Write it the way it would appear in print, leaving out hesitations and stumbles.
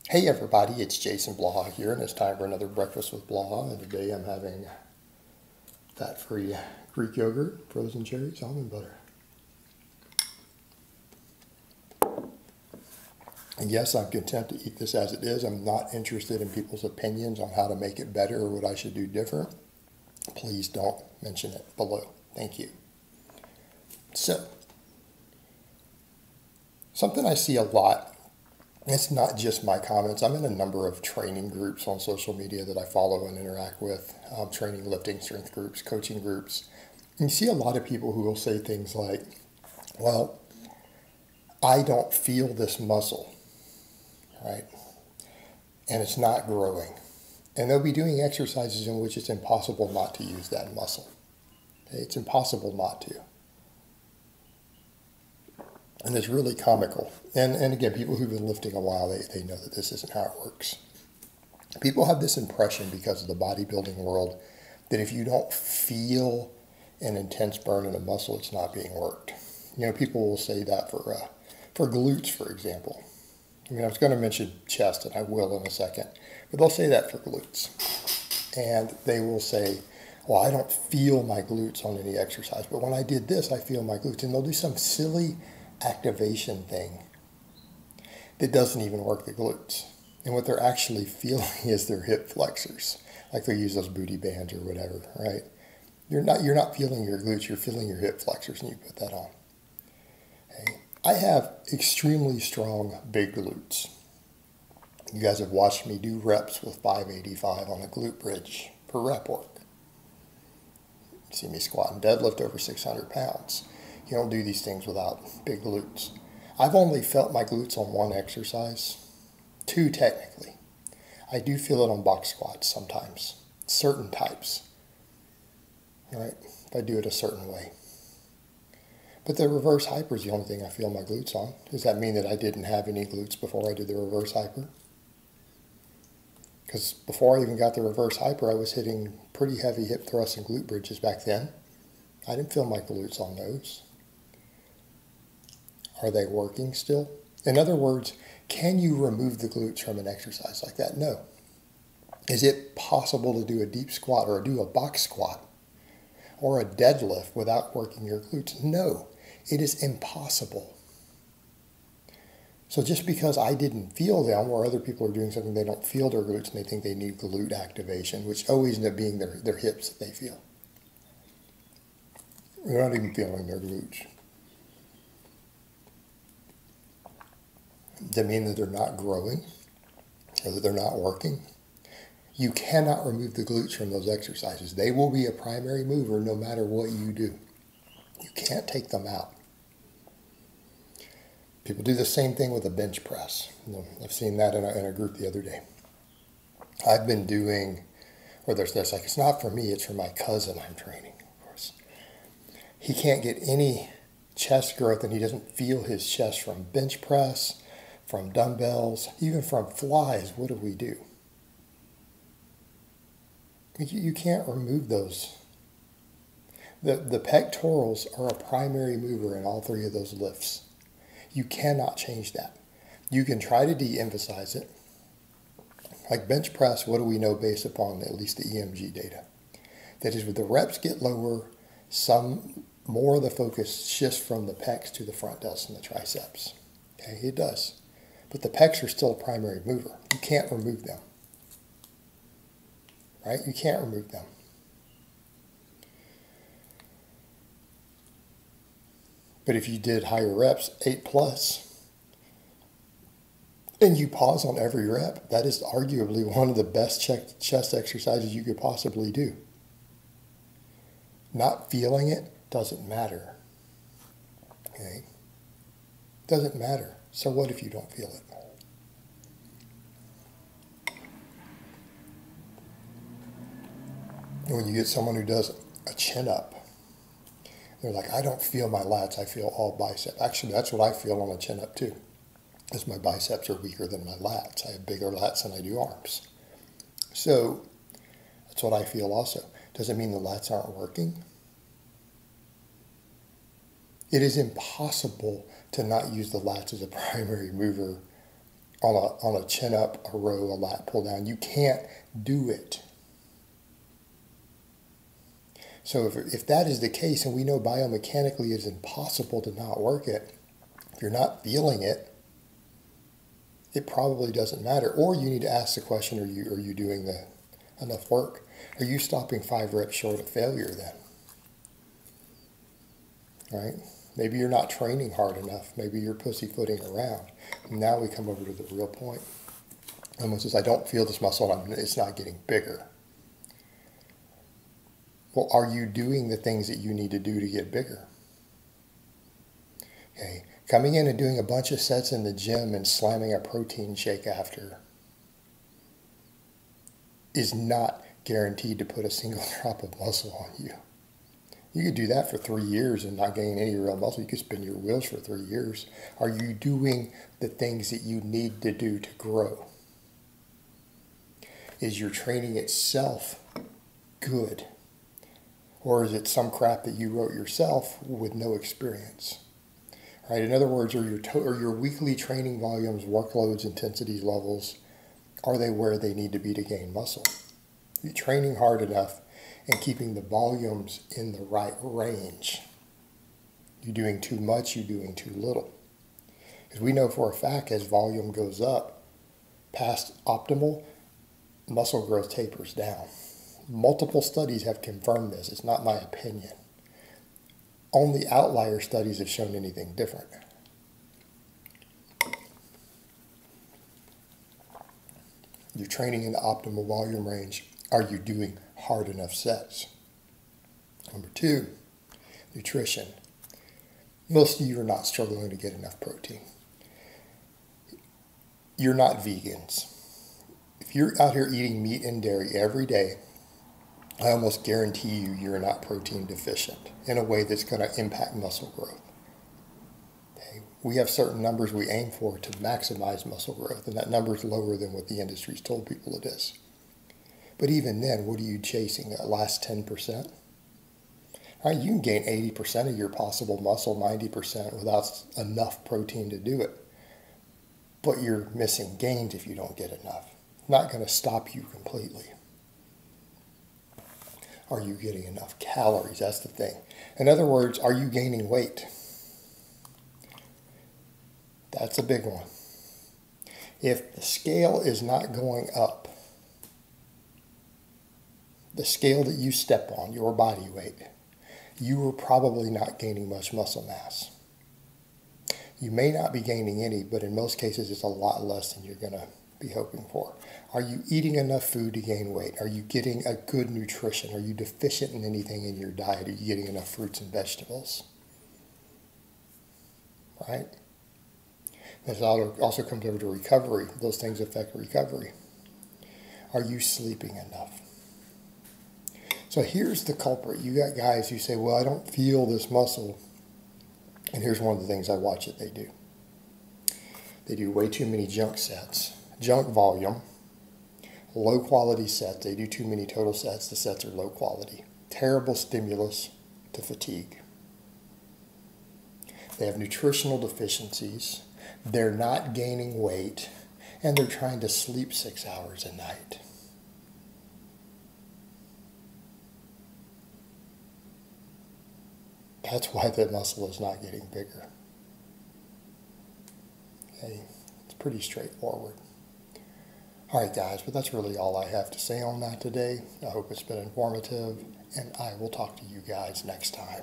Hey everybody, it's Jason Blaha here, and it's time for another Breakfast with Blaha. And today I'm having fat-free Greek yogurt, frozen cherries, almond butter. And yes, I'm content to eat this as it is. I'm not interested in people's opinions on how to make it better or what I should do different. Please don't mention it below. Thank you. So, something I see a lot. It's not just my comments. I'm in a number of training groups on social media that I follow and interact with, training, lifting, strength groups, coaching groups. And you see a lot of people who will say things like, well, I don't feel this muscle, right? And it's not growing. And they'll be doing exercises in which it's impossible not to use that muscle. Okay? It's impossible not to. And it's really comical. And again, people who've been lifting a while, they know that this isn't how it works. People have this impression because of the bodybuilding world that if you don't feel an intense burn in a muscle, it's not being worked. You know, people will say that for glutes, for example. I mean, I was going to mention chest, and I will in a second, but they'll say that for glutes. And they will say, well, I don't feel my glutes on any exercise, but when I did this, I feel my glutes. And they'll do some silly activation thing that doesn't even work the glutes. And what they're actually feeling is their hip flexors. Like they use those booty bands or whatever, right? You're not feeling your glutes, you're feeling your hip flexors and you put that on. Okay. I have extremely strong big glutes. You guys have watched me do reps with 585 on a glute bridge for rep work. You see me squat and deadlift over 600 pounds. You don't do these things without big glutes. I've only felt my glutes on one exercise, two technically. I do feel it on box squats sometimes, certain types, right? If I do it a certain way. But the reverse hyper is the only thing I feel my glutes on. Does that mean that I didn't have any glutes before I did the reverse hyper? Because before I even got the reverse hyper, I was hitting pretty heavy hip thrusts and glute bridges back then. I didn't feel my glutes on those. Are they working still? In other words, can you remove the glutes from an exercise like that? No. Is it possible to do a deep squat or do a box squat or a deadlift without working your glutes? No, it is impossible. So just because I didn't feel them or other people are doing something, they don't feel their glutes and they think they need glute activation, which always end up being their hips that they feel. They're not even feeling their glutes. Does that mean that they're not growing or that they're not working? You cannot remove the glutes from those exercises. They will be a primary mover no matter what you do. You can't take them out. People do the same thing with a bench press. I've seen that in a group the other day. I've been doing, or there's like, it's not for me, it's for my cousin I'm training, of course. He can't get any chest growth and he doesn't feel his chest from bench press, from dumbbells, even from flies. What do? You can't remove those. The pectorals are a primary mover in all three of those lifts. You cannot change that. You can try to de-emphasize it. Like bench press, what do we know based upon at least the EMG data? That is, when the reps get lower, some more of the focus shifts from the pecs to the front delts and the triceps. Okay, it does. But the pecs are still a primary mover. You can't remove them. Right? You can't remove them. But if you did higher reps, 8+, and you pause on every rep, that is arguably one of the best chest exercises you could possibly do. Not feeling it doesn't matter. Okay? Doesn't matter. So what if you don't feel it? When you get someone who does a chin up, they're like, I don't feel my lats, I feel all bicep. Actually, that's what I feel on a chin up too, because my biceps are weaker than my lats. I have bigger lats than I do arms. So that's what I feel also. Does it mean the lats aren't working? It is impossible to not use the lats as a primary mover on a chin up, a row, a lat pull down. You can't do it. So if that is the case, and we know biomechanically it's impossible to not work it, if you're not feeling it, it probably doesn't matter. Or you need to ask the question, are you doing enough work? Are you stopping 5 reps short of failure then? Right? Maybe you're not training hard enough. Maybe you're pussyfooting around. And now we come over to the real point. Someone says, I don't feel this muscle, and it's not getting bigger. Well, are you doing the things that you need to do to get bigger? Okay. Coming in and doing a bunch of sets in the gym and slamming a protein shake after is not guaranteed to put a single drop of muscle on you. You could do that for 3 years and not gain any real muscle. You could spin your wheels for 3 years. Are you doing the things that you need to do to grow? Is your training itself good? Or is it some crap that you wrote yourself with no experience? Right? In other words, are your weekly training volumes, workloads, intensity levels, are they where they need to be to gain muscle? Are you training hard enough and keeping the volumes in the right range? You're doing too much, you're doing too little. Because we know for a fact as volume goes up past optimal, muscle growth tapers down. Multiple studies have confirmed this. It's not my opinion. Only outlier studies have shown anything different. You're training in the optimal volume range. Are you doing hard enough sets? Number 2, nutrition. Most of you are not struggling to get enough protein. You're not vegans. If you're out here eating meat and dairy every day, I almost guarantee you're not protein deficient in a way that's going to impact muscle growth. Okay? We have certain numbers we aim for to maximize muscle growth, and that number is lower than what the industry's told people it is. But even then, what are you chasing? That last 10%? All right, you can gain 80% of your possible muscle, 90% without enough protein to do it. But you're missing gains if you don't get enough. Not going to stop you completely. Are you getting enough calories? That's the thing. In other words, are you gaining weight? That's a big one. If the scale is not going up, the scale that you step on, your body weight, you are probably not gaining much muscle mass. You may not be gaining any, but in most cases it's a lot less than you're going to be hoping for. Are you eating enough food to gain weight? Are you getting a good nutrition? Are you deficient in anything in your diet? Are you getting enough fruits and vegetables? Right? This also comes over to recovery. Those things affect recovery. Are you sleeping enough? So here's the culprit. You got guys who say, well, I don't feel this muscle. And here's one of the things I watch that they do. They do way too many junk sets, junk volume, low quality sets. They do too many total sets. The sets are low quality. Terrible stimulus to fatigue. They have nutritional deficiencies. They're not gaining weight. And they're trying to sleep 6 hours a night. That's why the muscle is not getting bigger. Okay, it's pretty straightforward. All right, guys, but that's really all I have to say on that today. I hope it's been informative, and I will talk to you guys next time.